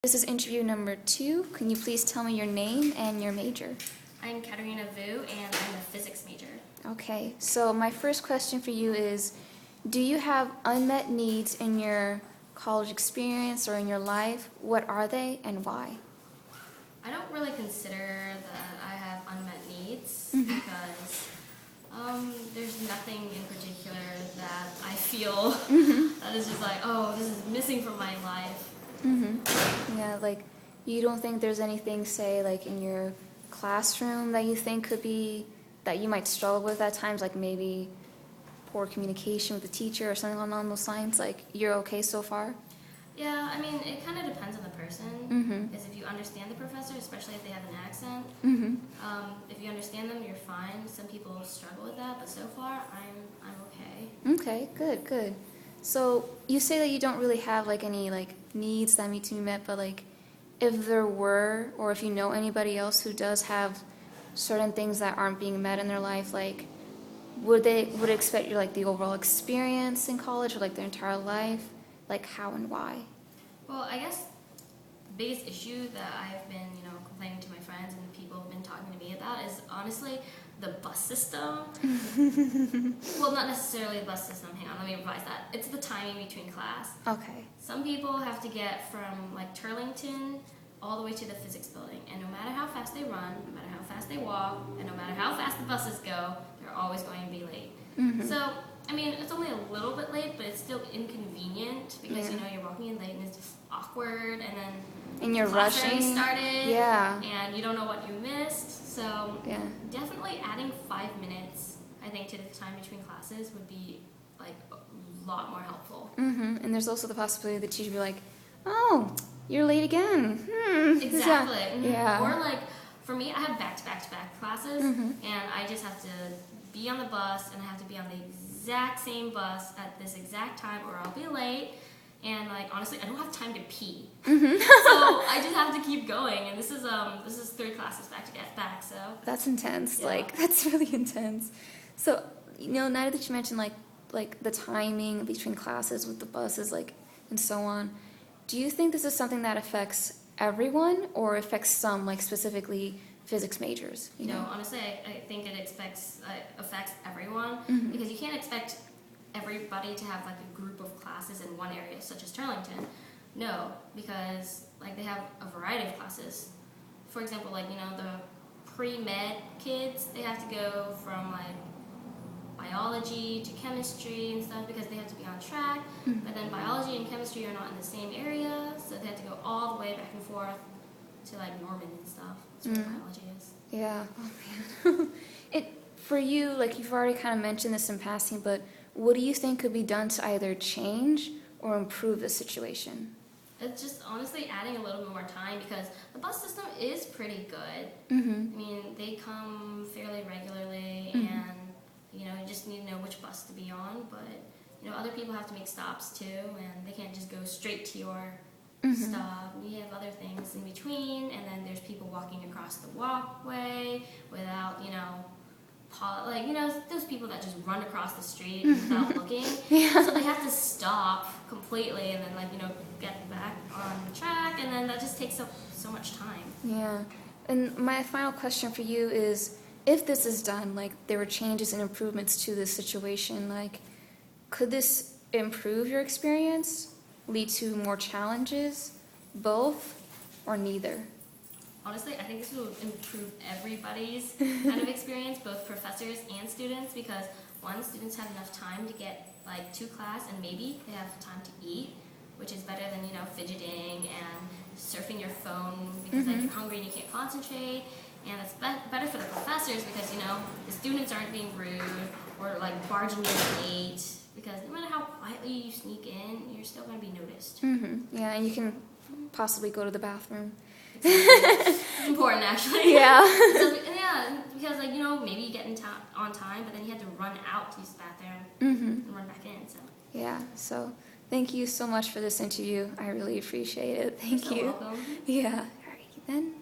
This is interview number 2. Can you please tell me your name and your major? I'm Katarina Vu, and I'm a physics major. Okay, so my first question for you is, do you have unmet needs in your college experience or in your life? What are they and why? I don't really consider that I have unmet needs because there's nothing in particular that I feel that is just like, oh, this is missing from my life. Yeah, like you don't think there's anything, say, like in your classroom that you think could be, that you might struggle with at times, like maybe poor communication with the teacher or something along those lines? Like, you're okay so far? Yeah, I mean, it kind of depends on the person. Because if you understand the professor, especially if they have an accent, if you understand them, you're fine. Some people struggle with that, but so far, I'm okay. Okay, good, good. So you say that you don't really have like any like needs that need to be met, but like if there were, or if you know anybody else who does have certain things that aren't being met in their life, like would it expect your like the overall experience in college or like their entire life? Like how and why? Well, I guess the biggest issue that I've been, complaining to my friends and people have been talking to me about is honestly the bus system. Well, not necessarily the bus system. Hang on, let me revise that. It's the timing between class. Okay. Some people have to get from like Turlington all the way to the physics building, and no matter how fast they run, no matter how fast they walk, and no matter how fast the buses go, they're always going to be late. So, I mean, it's only a little bit late, but it's still inconvenient because, you're walking in late and it's just awkward, and then And you're class already rushing. started, Yeah. and you don't know what you missed. So, Yeah. definitely adding 5 minutes, I think, to the time between classes would be, like, a lot more helpful. And there's also the possibility the teacher would be like, oh, you're late again. Exactly. Yeah. Or, like, for me, I have back-to-back classes, and I just have to be on the bus, and I have to be on the exact same bus at this exact time, or I'll be late. And like honestly, I don't have time to pee, so I just have to keep going. And this is 3 classes back to get back. So That's intense. Yeah. Like that's really intense. So now that you mentioned like the timing between classes with the buses, like and so on, do you think this is something that affects everyone or affects some, like specifically physics majors? You know? honestly, I think it affects everyone because you can't expect everybody to have like a group of classes in one area, such as Turlington. No, because like they have a variety of classes. For example, like the pre-med kids, they have to go from like biology to chemistry and stuff because they have to be on track. But then biology and chemistry are not in the same area, so they have to go all the way back and forth to like Norman and stuff. That's where biology is. Yeah. Oh man. For you, like you've already kind of mentioned this in passing, but what do you think could be done to either change or improve the situation? It's just honestly adding a little bit more time because the bus system is pretty good. I mean, they come fairly regularly, and you just need to know which bus to be on. But other people have to make stops too, and they can't just go straight to your stop. You have other things in between, and then there's people walking across the walkway without those people that just run across the street without looking. So they have to stop completely and then get back on the track, and then that just takes up so much time. Yeah. And my final question for you is, if this is done, like there were changes and improvements to this situation, like could this improve your experience, lead to more challenges, both, or neither? Honestly, I think this will improve everybody's kind of experience, both professors and students, because one, students have enough time to get like to class, and maybe they have time to eat, which is better than fidgeting and surfing your phone because like you're hungry and you can't concentrate. And it's better for the professors because the students aren't being rude or like barging in late, because no matter how quietly you sneak in, you're still going to be noticed. Yeah, and you can possibly go to the bathroom. It's important, actually. Yeah. Because maybe you get on time, but then you have to run out to use the bathroom and run back in. So Yeah, so thank you so much for this interview. I really appreciate it. Thank you're you. so welcome. Yeah. All right, then.